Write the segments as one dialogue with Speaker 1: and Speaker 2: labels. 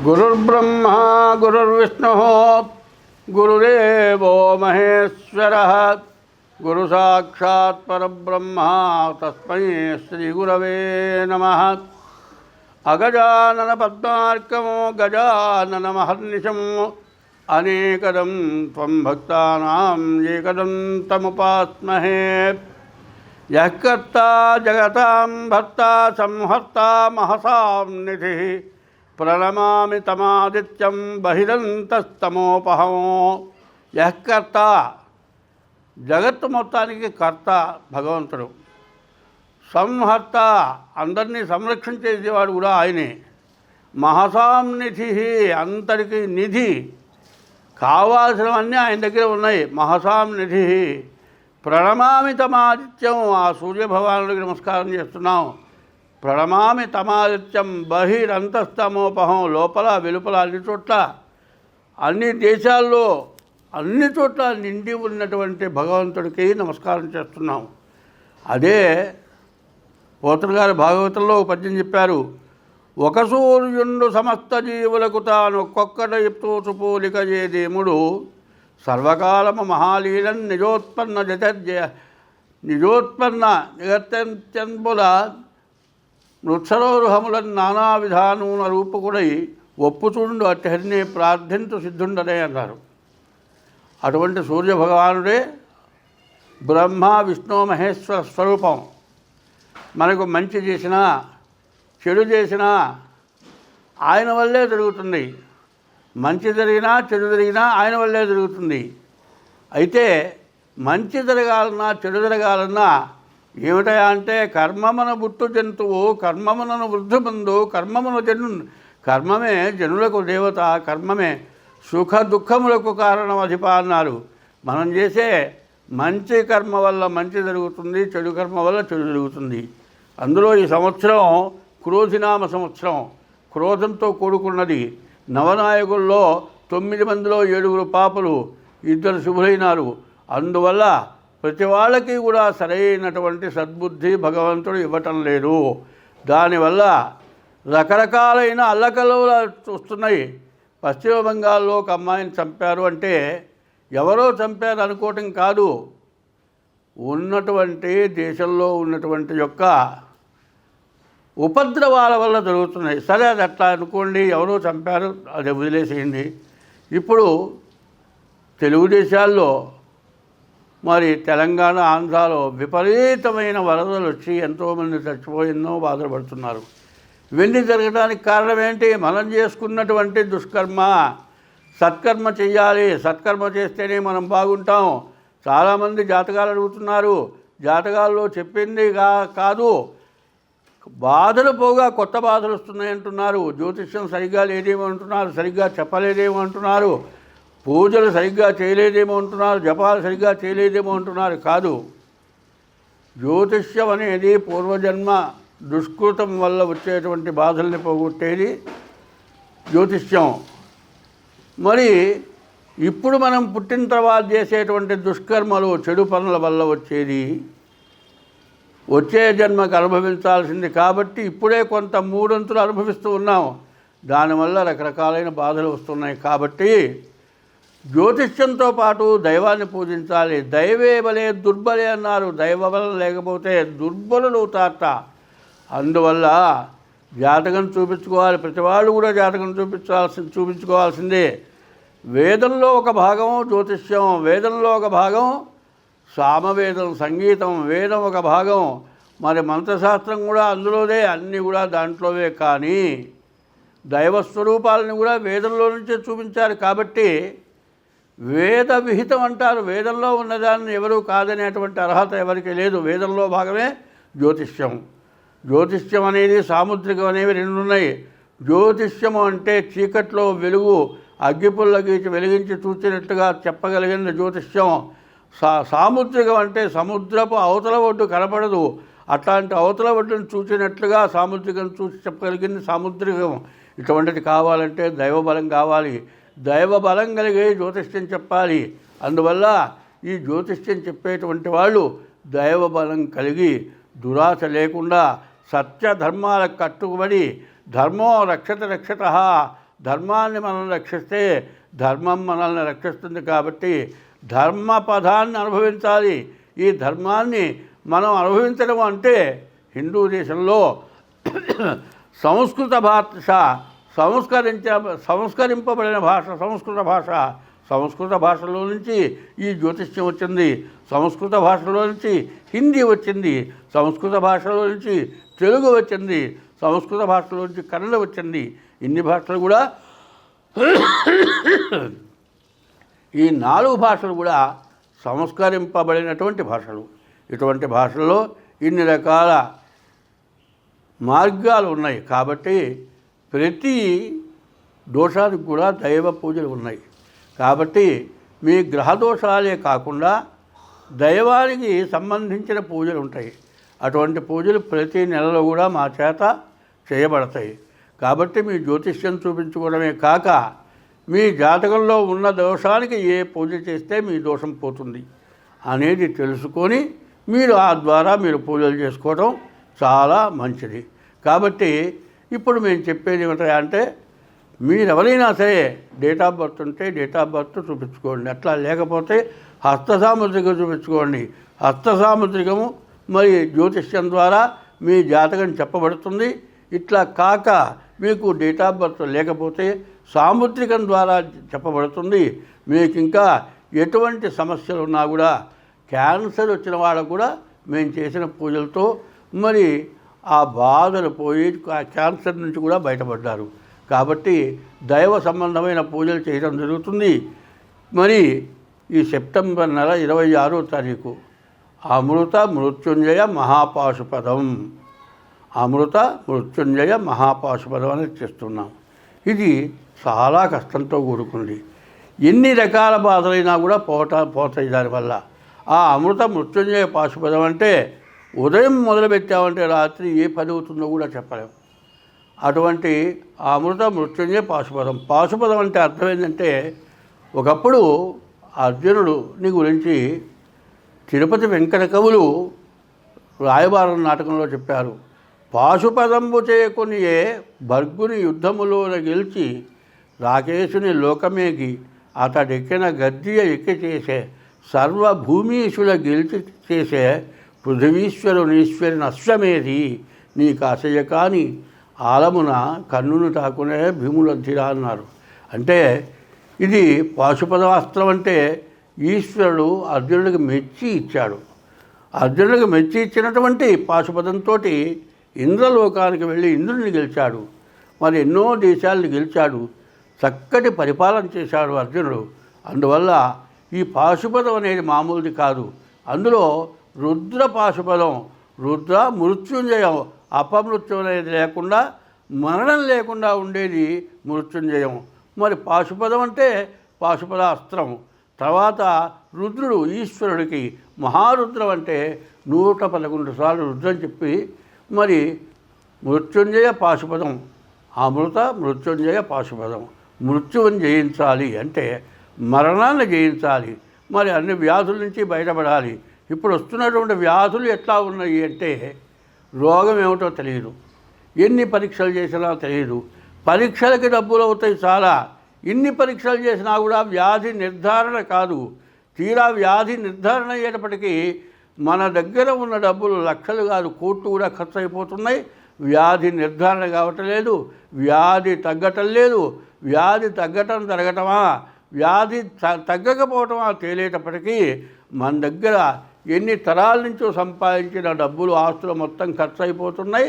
Speaker 1: गुरुर्ब्रह्मा गुरुर्विष्णुः गुरुदेवो महेश्वरः गुरुसाक्षात् परब्रह्म तस्मै श्रीगुरवे नमः। अगजानन पद्मार्कं गजाननमहर्निशम् अनेकदं त्वं भक्तानां एकदं तमुपास्महे। यः कर्ता जगतां भर्ता संहर्ता महसां निधिः प्रणमामि तमादित्यं बहिरन्तस्तमोपहमो। यः कर्ता జగత్తు మొత్తానికి కర్త భగవంతుడు, సంహర్త అందరినీ సంరక్షించేవాడు కూడా ఆయనే, మహసాం నిధి అందరికీ నిధి, కావాల్సినవన్నీ ఆయన దగ్గర ఉన్నాయి. మహసాం నిధి ప్రణమామి తమాదిత్యం, ఆ సూర్యభగవానుడికి నమస్కారం చేస్తున్నాం. ప్రణమామి తమాదిత్యం బహిరంతస్తమోపహం, లోపల వెలుపల అన్ని చోట్ల అన్ని దేశాల్లో అన్ని చోట్ల నిండి ఉన్నటువంటి భగవంతుడికి నమస్కారం చేస్తున్నాం. అదే పోతన గారు భాగవతంలో పద్యం చెప్పారు. ఒక సూర్యుండు సమస్త జీవులకు తాను ఒక్కొక్కట చెప్తూ పోలిక చేదేముడు, సర్వకాలము మహాలీలం నిజోత్పన్న జగత్యంబుల మృత్సరోరుహములను నానా విధానమున రూపకుడై ఒప్పుచుండు అట్టహరినే ప్రార్థించు సిద్ధుండనే అన్నారు. అటువంటి సూర్యభగవానుడే బ్రహ్మ విష్ణు మహేశ్వర స్వరూపం. మనకు మంచి చేసినా చెడు చేసినా ఆయన వల్లే జరుగుతుంది. మంచి జరిగినా చెడు జరిగినా ఆయన వల్లే జరుగుతుంది. అయితే మంచి జరగాలన్నా చెడు జరగాలన్నా ఏమిటయా అంటే కర్మమున బుట్టు జంతువు కర్మమునను వృద్ధుబంధు కర్మమే జనులకు దేవత, కర్మమే సుఖ దుఃఖములకు కారణం అధిప అన్నారు. మనం చేసే మంచి కర్మ వల్ల మంచి జరుగుతుంది, చెడు కర్మ వల్ల చెడు జరుగుతుంది. అందులో ఈ సంవత్సరం క్రోధినామ సంవత్సరం, క్రోధంతో కూడుకున్నది. నవనాయకుల్లో 9 మందిలో 7 పాపలు, 2 శుభులైనారు. అందువల్ల ప్రతి వాళ్ళకి కూడా సరైనటువంటి సద్బుద్ధి భగవంతుడు ఇవ్వటం లేదు. దానివల్ల రకరకాలైన అల్లకల్లోలాలు వస్తున్నాయి. పశ్చిమ బంగాల్లో ఒక అమ్మాయిని చంపారు అంటే ఎవరో చంపారు అనుకోవటం కాదు, ఉన్నటువంటి దేశంలో ఉన్నటువంటి యొక్క ఉపద్రవాల వల్ల జరుగుతున్నాయి. సరే అది అట్లా అనుకోండి, ఎవరో చంపారు, అది వదిలేసేయండి. ఇప్పుడు తెలుగు దేశాల్లో మరి తెలంగాణ ఆంధ్రాలో విపరీతమైన వరదలు వచ్చి ఎంతోమంది చచ్చిపోయిందో బాధపడుతున్నారు. ఇవన్నీ జరగడానికి కారణం ఏంటి? మనం చేసుకున్నటువంటి దుష్కర్మ. సత్కర్మ చెయ్యాలి, సత్కర్మ చేస్తేనే మనం బాగుంటాం. చాలామంది జాతకాలు అడుగుతున్నారు. జాతకాల్లో చెప్పింది కాదు, బాధలు పోగా కొత్త బాధలు వస్తున్నాయంటున్నారు. జ్యోతిష్యం సరిగ్గా లేదేమో అంటున్నారు, సరిగ్గా చెప్పలేదేమో అంటున్నారు, పూజలు సరిగ్గా చేయలేదేమో అంటున్నారు, జపాలు సరిగ్గా చేయలేదేమో అంటున్నారు. కాదు, జ్యోతిష్యం అనేది పూర్వజన్మ దుష్కృతం వల్ల వచ్చేటువంటి బాధల్ని పోగొట్టేది జ్యోతిష్యం. మరి ఇప్పుడు మనం పుట్టిన తర్వాత చేసేటువంటి దుష్కర్మలు, చెడు పనుల వల్ల వచ్చేది వచ్చే జన్మకు అనుభవించాల్సింది. కాబట్టి ఇప్పుడే కొంత 3 వంతులు అనుభవిస్తూ ఉన్నాం. దానివల్ల రకరకాలైన బాధలు వస్తున్నాయి. కాబట్టి జ్యోతిష్యంతో పాటు దైవాన్ని పూజించాలి. దైవే బలే దుర్బలే అన్నారు. దైవ బలం లేకపోతే దుర్బలులు తాత. అందువల్ల జాతకం చూపించుకోవాలి. ప్రతి వాళ్ళు కూడా జాతకం చూపించుకోవాల్సిందే. వేదంలో ఒక భాగం జ్యోతిష్యం, వేదంలో ఒక భాగం సామవేదం సంగీతం, వేదం ఒక భాగం, మరి మంత్రశాస్త్రం కూడా అందులోదే, అన్నీ కూడా దాంట్లోవే. కానీ దైవస్వరూపాలని కూడా వేదంలో నుంచే చూపించారు. కాబట్టి వేద విహితం అంటారు. వేదంలో ఉన్నదాన్ని ఎవరూ కాదనేటువంటి అర్హత ఎవరికి లేదు. వేదంలో భాగమే జ్యోతిష్యం. జ్యోతిష్యం అనేది సాముద్రికం అనేవి 2 ఉన్నాయి. జ్యోతిష్యము అంటే చీకట్లో వెలుగు, అగ్గిపుల్ల గీచి వెలిగించి చూచినట్టుగా చెప్పగలిగిన జ్యోతిష్యం. సాముద్రికం అంటే సముద్రపు అవతల ఒడ్డు కనపడదు, అట్లాంటి అవతల ఒడ్డును చూచినట్లుగా సాముద్రికం చూసి చెప్పగలిగింది సాముద్రికం. ఇటువంటిది కావాలంటే దైవబలం కావాలి. దైవబలం కలిగి జ్యోతిష్యం చెప్పాలి. అందువల్ల ఈ జ్యోతిష్యం చెప్పేటువంటి వాళ్ళు దైవబలం కలిగి దురాశ లేకుండా సత్య ధర్మాలకు కట్టుబడి ధర్మో రక్షత ధర్మాన్ని మనం రక్షిస్తే ధర్మం మనల్ని రక్షిస్తుంది. కాబట్టి ధర్మ పదాన్ని అనుభవించాలి. ఈ ధర్మాన్ని మనం అనుభవించడం అంటే హిందూ దేశంలో సంస్కృత భాష సంస్కరింపబడిన భాష సంస్కృత భాష. సంస్కృత భాషలో నుంచి ఈ జ్యోతిష్యం వచ్చింది. సంస్కృత భాషలో నుంచి హిందీ వచ్చింది. సంస్కృత భాషలో నుంచి తెలుగు వచ్చింది. సంస్కృత భాషలో నుంచి కన్నడ వచ్చింది. ఇన్ని భాషలు కూడా ఈ 4 భాషలు కూడా సంస్కరింపబడినటువంటి భాషలు. ఇటువంటి భాషల్లో ఇన్ని రకాల మార్గాలు ఉన్నాయి. కాబట్టి ప్రతి దోషానికి కూడా దైవ పూజలు ఉన్నాయి. కాబట్టి మీ గ్రహ దోషాలే కాకుండా దైవానికి సంబంధించిన పూజలు ఉంటాయి. అటువంటి పూజలు ప్రతి నెలలో కూడా మా చేత చేయబడతాయి. కాబట్టి మీ జ్యోతిష్యం చూపించుకోవడమే కాక మీ జాతకంలో ఉన్న దోషానికి ఏ పూజ చేస్తే మీ దోషం పోతుంది అనేది తెలుసుకొని మీరు ఆ ద్వారా మీరు పూజలు చేసుకోవడం చాలా మంచిది. కాబట్టి ఇప్పుడు మేము చెప్పేది ఏమిటంటే మీరెవరైనా సరే డేట్ ఆఫ్ బర్త్ ఉంటే డేట్ ఆఫ్ బర్త్ చూపించుకోండి. అట్లా లేకపోతే హస్త సాముద్రికం చూపించుకోండి. హస్త సాముద్రికము మరి జ్యోతిష్యం ద్వారా మీ జాతకం చెప్పబడుతుంది. ఇట్లా కాక మీకు డేట్ ఆఫ్ బర్త్ లేకపోతే సాముద్రికం ద్వారా చెప్పబడుతుంది. మీకు ఇంకా ఎటువంటి సమస్యలు ఉన్నా కూడా క్యాన్సర్ వచ్చిన వాళ్ళకు కూడా మేము చేసిన పూజలతో మరి ఆ బాధలు పోయి క్యాన్సర్ నుంచి కూడా బయటపడ్డారు. కాబట్టి దైవ సంబంధమైన పూజలు చేయడం జరుగుతుంది. మరి ఈ సెప్టెంబర్ నెల 26వ తారీఖు అమృత మృత్యుంజయ మహాపాశుపదం అమృత మృత్యుంజయ మహాపాశుపదం అనేది చేస్తున్నాం. ఇది చాలా కష్టంతో కూడుకుంది. ఎన్ని రకాల బాధలైనా కూడా పోతాయి దానివల్ల. ఆ అమృత మృత్యుంజయ పాశుపదం అంటే ఉదయం మొదలుపెట్టామంటే రాత్రి ఏ పని అవుతుందో కూడా చెప్పలేము. అటువంటి అమృత మృత్యుంజయ పాశుపదం. పాశుపదం అంటే అర్థం ఏంటంటే ఒకప్పుడు అర్జునుడిని గురించి తిరుపతి వెంకట కవులు రాయబారం నాటకంలో చెప్పారు. పాశుపదంబు చేయకొనియే భర్గుని యుద్ధములోన గెలిచి రాకేశుని లోకమేగి అతడెక్కిన గద్దియ ఎక్కి చేసే సర్వభూమీషుల గెలిచి చేసే పృథివీశ్వరునీశ్వరుని అశ్వమేధి నీకు అసయ్య కాని ఆలమున కన్నును తాకునే భీములొద్దిరా అన్నారు. అంటే ఇది పాశుపదాస్త్రం అంటే ఈశ్వరుడు అర్జునుడికి మెచ్చి ఇచ్చాడు. అర్జునుడికి మెచ్చి ఇచ్చినటువంటి పాశుపదంతో ఇంద్రలోకానికి వెళ్ళి ఇంద్రుడిని గెలిచాడు. మరి ఎన్నో దేశాలను గెలిచాడు. చక్కటి పరిపాలన చేశాడు అర్జునుడు. అందువల్ల ఈ పాశుపదం అనేది మామూలుది కాదు. అందులో రుద్ర పాశుపదం, రుద్ర మృత్యుంజయం, అపమృత్యం అనేది లేకుండా మరణం లేకుండా ఉండేది మృత్యుంజయం. మరి పాశుపదం అంటే పాశుపద అస్త్రం. తర్వాత రుద్రుడు ఈశ్వరుడికి మహారుద్రం అంటే 111 సార్లు రుద్రం చెప్పి మరి మృత్యుంజయ పాశుపదం అమృత మృత్యుంజయ పాశుపదం. మృత్యువుని జయించాలి అంటే మరణాన్ని జయించాలి. మరి అన్ని వ్యాధుల నుంచి బయటపడాలి. ఇప్పుడు వస్తున్నటువంటి వ్యాధులు ఎట్లా ఉన్నాయి అంటే రోగం ఏమిటో తెలియదు, ఎన్ని పరీక్షలు చేసినా తెలియదు, పరీక్షలకి డబ్బులు అవుతాయి చాలా. ఇన్ని పరీక్షలు చేసినా కూడా వ్యాధి నిర్ధారణ కాదు. తీరా వ్యాధి నిర్ధారణ అయ్యేటప్పటికీ మన దగ్గర ఉన్న డబ్బులు లక్షలు కాదు కోట్లు కూడా ఖర్చు అయిపోతున్నాయి. వ్యాధి నిర్ధారణ కావటం లేదు, వ్యాధి తగ్గటం లేదు. వ్యాధి తగ్గటం జరగటమా వ్యాధి తగ్గకపోవటమా తేలేటప్పటికీ మన దగ్గర ఎన్ని తరాల నుంచో సంపాదించిన డబ్బులు ఆస్తులు మొత్తం ఖర్చు అయిపోతున్నాయి,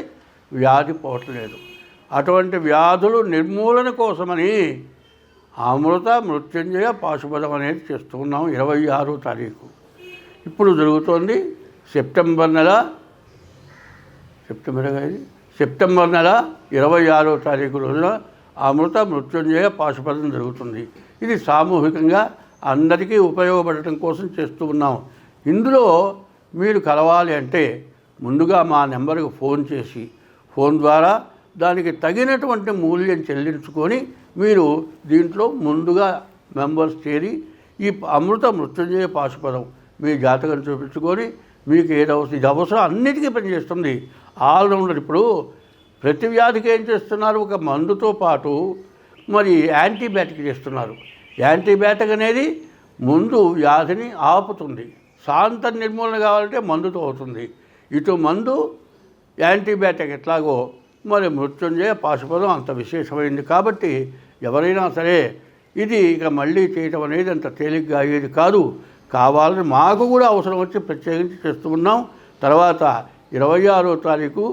Speaker 1: వ్యాధి పోవట్లేదు. అటువంటి వ్యాధులు నిర్మూలన కోసమని అమృత మృత్యుంజయ పాశుపదం అనేది చేస్తున్నాం. 26వ తారీఖు ఇప్పుడు జరుగుతోంది. సెప్టెంబర్ నెల 26వ తారీఖు రోజున అమృత మృత్యుంజయ పాశుపదం జరుగుతుంది. ఇది సామూహికంగా అందరికీ ఉపయోగపడటం కోసం చేస్తూ ఉన్నాం. ఇందులో మీరు కలవాలి అంటే ముందుగా మా నెంబర్కి ఫోన్ చేసి ఫోన్ ద్వారా దానికి తగినటువంటి మూల్యం చెల్లించుకొని మీరు దీంట్లో ముందుగా మెంబర్స్ చేరి ఈ అమృత మృత్యుంజయ పాశుపదం మీ జాతకం చూపించుకొని మీకు ఏదవసరం ఇది అవసరం అన్నిటికీ పనిచేస్తుంది. ఆల్రౌండర్. ఇప్పుడు ప్రతి వ్యాధికి ఏం చేస్తున్నారు, ఒక మందుతో పాటు మరి యాంటీబయాటిక్ చేస్తున్నారు. యాంటీబయాటిక్ అనేది ముందు వ్యాధిని ఆపుతుంది, శాంత నిర్మూలన కావాలంటే మందుతో అవుతుంది. ఇటు మందు యాంటీబయాటిక్ ఎట్లాగో మరి మృత్యుంజయ పాశుపదం అంత విశేషమైంది. కాబట్టి ఎవరైనా సరే ఇది ఇక మళ్ళీ చేయటం అనేది అంత తేలిగ్గా అయ్యేది కాదు. కావాలని మాకు కూడా అవసరం వచ్చి ప్రత్యేకించి చేస్తూ ఉన్నాం. తర్వాత 26వ తారీఖు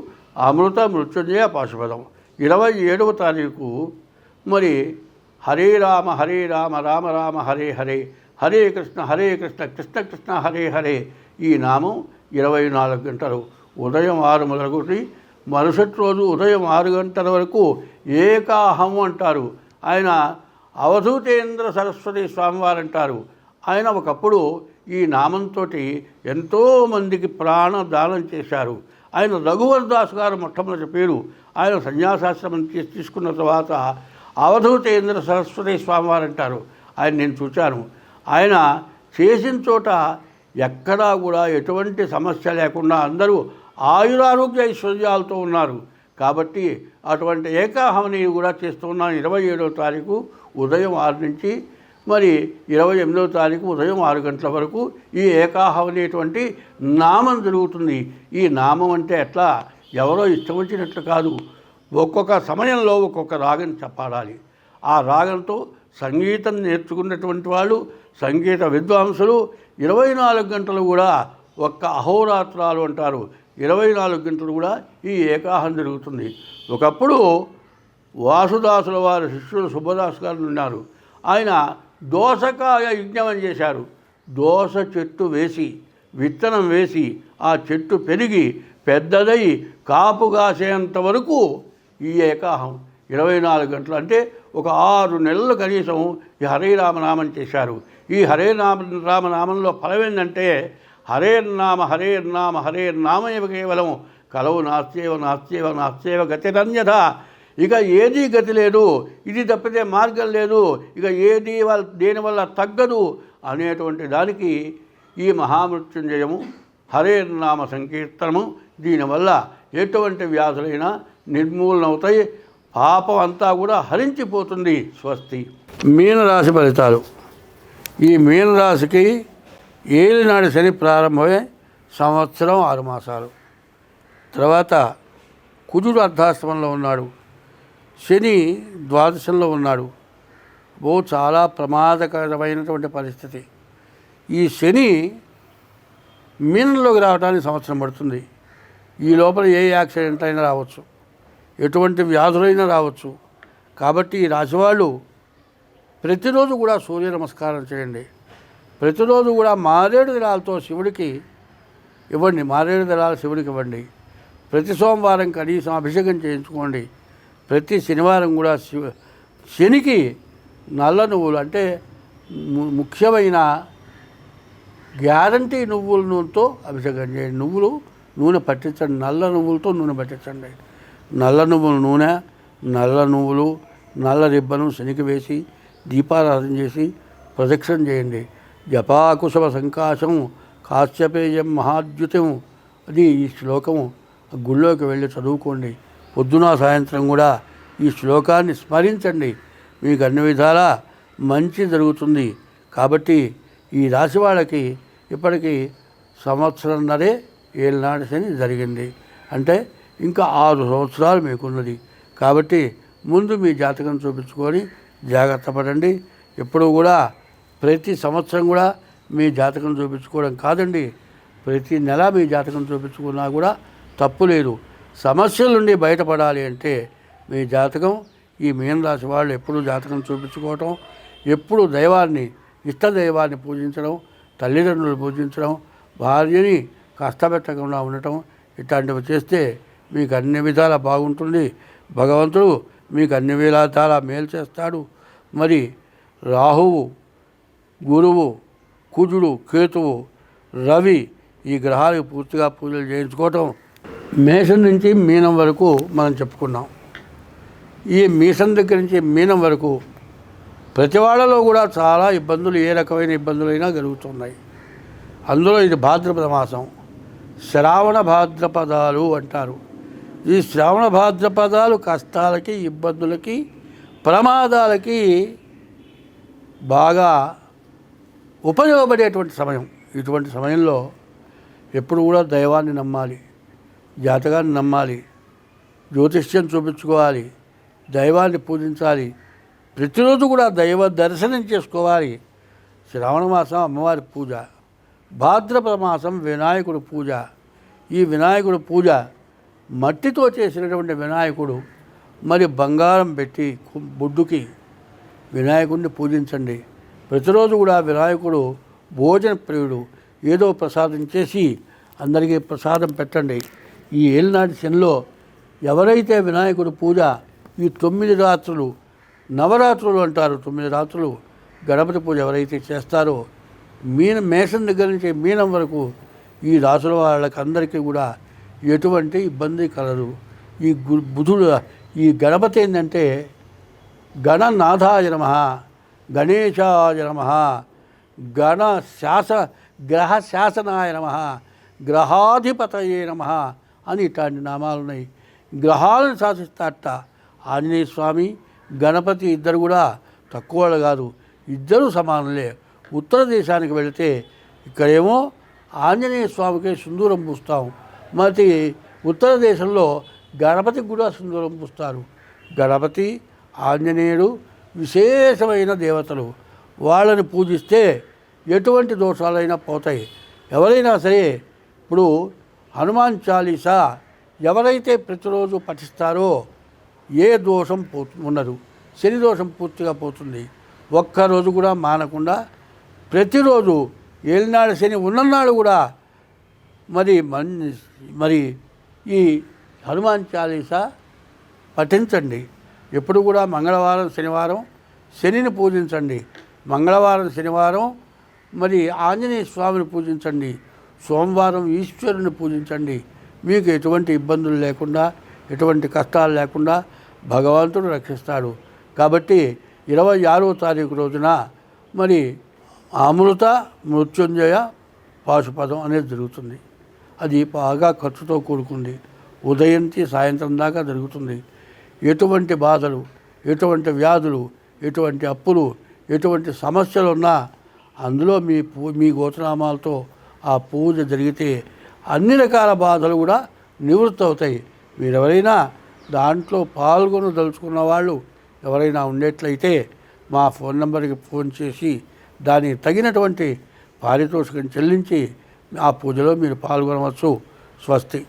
Speaker 1: అమృత మృత్యుంజయ పాశుపదం, 27వ తారీఖు మరి హరే రామ రామ రామ హరే హరే, హరే కృష్ణ కృష్ణ కృష్ణ హరే హరే. ఈ నామం 24 గంటలు ఉదయం 6 మొదలుకొని మరుసటి రోజు ఉదయం 6 గంటల వరకు ఏకాహం అంటారు. ఆయన అవధూతేంద్ర సరస్వతి స్వామివారు అంటారు. ఆయన ఒకప్పుడు ఈ నామంతో ఎంతోమందికి ప్రాణదానం చేశారు. ఆయన రఘువర్ దాస్ గారు మొట్టమొదటి పేరు. ఆయన సన్యాసాశ్రమం తీసుకున్న తర్వాత అవధూతేంద్ర సరస్వతి స్వామివారు అంటారు. ఆయన నేను చూశాను. ఆయన చేసిన చోట ఎక్కడా కూడా ఎటువంటి సమస్య లేకుండా అందరూ ఆయురారోగ్య ఐశ్వర్యాలతో ఉన్నారు. కాబట్టి అటువంటి ఏకాహమని కూడా చేస్తూ ఉన్నాను. 27వ తారీఖు ఉదయం 6 నుంచి మరి 28వ తారీఖు ఉదయం 6 గంటల వరకు ఈ ఏకాహం అనేటువంటి నామం జరుగుతుంది. ఈ నామం అంటే ఎట్లా ఎవరో ఇష్టం వచ్చినట్లు కాదు. ఒక్కొక్క సమయంలో ఒక్కొక్క రాగం చెప్పాలి. ఆ రాగంతో సంగీతం నేర్చుకున్నటువంటి వాళ్ళు, సంగీత విద్వాంసులు 24 గంటలు కూడా ఒక్క అహోరాత్రాలు అంటారు. 24 గంటలు కూడా ఈ ఏకాహం జరుగుతుంది. ఒకప్పుడు వాసుదాసుల వారి శిష్యులు సుబ్బదాస్ గారు ఉన్నారు. ఆయన దోసకాయ యజ్ఞం అని చేశారు. దోస చెట్టు వేసి విత్తనం వేసి ఆ చెట్టు పెరిగి పెద్దదై కాపు కాసేంత వరకు ఈ ఏకాహం 24 గంటలు అంటే ఒక 6 నెలలు కనీసం ఈ హరే రామనామం చేశారు. ఈ హరే రామనామంలో ఫలం ఏంటంటే హరేర్నామ హరేర్నామయవ కేవలం కలవు నాస్త్యేవ గతిరన్యథ. ఇక ఏదీ గతి లేదు, ఇది తప్పితే మార్గం లేదు, ఇక ఏది దేనివల్ల తగ్గదు అనేటువంటి దానికి ఈ మహామృత్యుంజయము హరేర్నామ సంకీర్తనము, దీనివల్ల ఎటువంటి వ్యాధులైనా నిర్మూలనవుతాయి, పాపం అంతా కూడా హరించిపోతుంది. స్వస్తి. మీనరాశి ఫలితాలు. ఈ మీనరాశికి ఏలినాడు శని ప్రారంభమే సంవత్సరం 6 మాసాలు. తర్వాత కుజుడు అర్ధాష్టమంలో ఉన్నాడు, శని ద్వాదశంలో ఉన్నాడు. చాలా ప్రమాదకరమైనటువంటి పరిస్థితి. ఈ శని మీనంలోకి రావడానికి సంవత్సరం పడుతుంది. ఈ లోపల ఏ యాక్సిడెంట్ అయినా రావచ్చు, ఎటువంటి వ్యాధులైనా రావచ్చు. కాబట్టి ఈ రాశివాళ్ళు ప్రతిరోజు కూడా సూర్య నమస్కారం చేయండి. ప్రతిరోజు కూడా మారేడు దళాలతో శివుడికి ఇవ్వండి, మారేడు దళాలు శివుడికి ఇవ్వండి. ప్రతి సోమవారం కనీసం అభిషేకం చేయించుకోండి. ప్రతి శనివారం కూడా శనికి నల్ల నువ్వులు అంటే ముఖ్యమైన గ్యారంటీ నువ్వుల నూనెతో అభిషేకం చేయండి. నూనె పట్టించండి, నల్ల నువ్వులతో నూనె పట్టించండి. నల్ల నువ్వుల నూనె, నల్ల నువ్వులు, నల్ల రిబ్బను శనికి వేసి దీపారాధన చేసి ప్రదక్షిణ చేయండి. జపాకుశవ సంకాశం కాశ్యపేయం మహాద్యుతం అది ఈ శ్లోకము గుళ్ళోకి వెళ్ళి చదువుకోండి. పొద్దున సాయంత్రం కూడా ఈ శ్లోకాన్ని స్మరించండి. మీకు అన్ని విధాలా మంచి జరుగుతుంది. కాబట్టి ఈ రాశి వాళ్ళకి ఇప్పటికీ సంవత్సరంన్నరే ఏళ్ళనాటి శని జరిగింది. అంటే ఇంకా 6 సంవత్సరాలు మీకున్నది. కాబట్టి ముందు మీ జాతకం చూపించుకొని జాగ్రత్త పడండి. ఎప్పుడు కూడా ప్రతి సంవత్సరం కూడా మీ జాతకం చూపించుకోవడం కాదండి, ప్రతి నెల మీ జాతకం చూపించుకున్నా కూడా తప్పు లేదు. సమస్యల నుండి బయటపడాలి అంటే మీ జాతకం, ఈ మీనరాశి వాళ్ళు ఎప్పుడు జాతకం చూపించుకోవటం, ఎప్పుడు దైవాన్ని, ఇష్టదైవాన్ని పూజించడం, తల్లిదండ్రులు పూజించడం, భార్యని కష్టపెట్టకుండా ఉండటం, ఇట్లాంటివి చేస్తే మీకు అన్ని విధాలా బాగుంటుంది. భగవంతుడు మీకు అన్ని విధాలా మేలు చేస్తాడు. మరి రాహువు, గురువు, కుజుడు, కేతువు, రవి ఈ గ్రహాలకు పూర్తిగా పూజలు చేయించుకోవటం. మేషం నుంచి మీనం వరకు మనం చెప్పుకున్నాం. ఈ మీసం దగ్గర నుంచి మీనం వరకు ప్రతి వాళ్ళలో కూడా చాలా ఇబ్బందులు, ఏ రకమైన ఇబ్బందులైనా కలుగుతున్నాయి. అందులో ఇది భాద్రపద మాసం, శ్రావణ భాద్రపదాలు అంటారు. ఈ శ్రావణ భాద్రపదాలు కష్టాలకి, ఇబ్బందులకి ప్రమాదాలకి బాగా ఉపయోగపడేటువంటి సమయం. ఇటువంటి సమయంలో ఎప్పుడు కూడా దైవాన్ని నమ్మాలి, జాతకాన్ని నమ్మాలి, జ్యోతిష్యం చూపించుకోవాలి, దైవాన్ని పూజించాలి. ప్రతిరోజు కూడా దైవ దర్శనం చేసుకోవాలి. శ్రావణ మాసం అమ్మవారి పూజ, భాద్రపద మాసం వినాయకుడు పూజ. ఈ వినాయకుడు పూజ మట్టితో చేసినటువంటి వినాయకుడు, మరి బంగారం పెట్టి బొడ్డుకి వినాయకుడిని పూజించండి. ప్రతిరోజు కూడా వినాయకుడు భోజన ప్రియుడు. ఏదో ప్రసాదం చేసి అందరికీ ప్రసాదం పెట్టండి. ఈ ఏలినాటి శనిలో ఎవరైతే వినాయకుడు పూజ ఈ 9 రాత్రులు, నవరాత్రులు అంటారు, 9 రాత్రులు గణపతి పూజ ఎవరైతే చేస్తారో, మేషం దగ్గర నుంచి మీనం వరకు ఈ రాసుల వాళ్ళకి అందరికీ కూడా ఎటువంటి ఇబ్బంది కలదు. ఈ బుధుడు, ఈ గణపతి ఏంటంటే గణనాథాయ నమః, గణేశాయ నమః, గ్రహ శాసనాయ నమః, గ్రహాధిపతయే నమః అని ఇట్లాంటి నామాలు ఉన్నాయి. గ్రహాలను శాసిస్తారట ఆంజనేయ స్వామి, గణపతి ఇద్దరు కూడా తక్కువ వాళ్ళు కాదు, ఇద్దరు సమానులే. ఉత్తర దేశానికి వెళితే ఇక్కడేమో ఆంజనేయ స్వామికి సింధూరం పూస్తాం, మరి ఉత్తర దేశంలో గణపతికి కూడా సింధూరం పూస్తారు. గణపతి, ఆంజనేయుడు విశేషమైన దేవతలు. వాళ్ళని పూజిస్తే ఎటువంటి దోషాలైనా పోతాయి. ఎవరైనా సరే ఇప్పుడు హనుమాన్ చాలీసా ఎవరైతే ప్రతిరోజు పఠిస్తారో ఏ దోషం ఉండదు. శని దోషం పూర్తిగా పోతుంది. ఒక్కరోజు కూడా మానకుండా ప్రతిరోజు ఏలినాడు శని ఉన్ననాడు కూడా మరి ఈ హనుమాన్ చాలీసా పఠించండి. ఎప్పుడు కూడా మంగళవారం, శనివారం శనిని పూజించండి. మంగళవారం, శనివారం మరి ఆంజనేయ స్వామిని పూజించండి. సోమవారం ఈశ్వరుని పూజించండి. మీకు ఎటువంటి ఇబ్బందులు లేకుండా, ఎటువంటి కష్టాలు లేకుండా భగవంతుడు రక్షిస్తాడు. కాబట్టి 26వ తారీఖు రోజున మరి అమృత మృత్యుంజయ పాశుపదం అనేది జరుగుతుంది. అది బాగా ఖర్చుతో కూడుకుంది. ఉదయం నుంచి సాయంత్రం దాకా జరుగుతుంది. ఎటువంటి బాధలు, ఎటువంటి వ్యాధులు, ఎటువంటి అప్పులు, ఎటువంటి సమస్యలు ఉన్నా అందులో మీ గోత్రనామాలతో ఆ పూజ జరిగితే అన్ని రకాల బాధలు కూడా నివృత్తి అవుతాయి. మీరెవరైనా దాంట్లో పాల్గొనదలుచుకున్న వాళ్ళు ఎవరైనా ఉండేట్లయితే మా ఫోన్ నెంబర్కి ఫోన్ చేసి దానికి తగినటువంటి పారితోషికం చెల్లించి ఆ పూజలో మీరు పాల్గొనవచ్చు. స్వస్తి.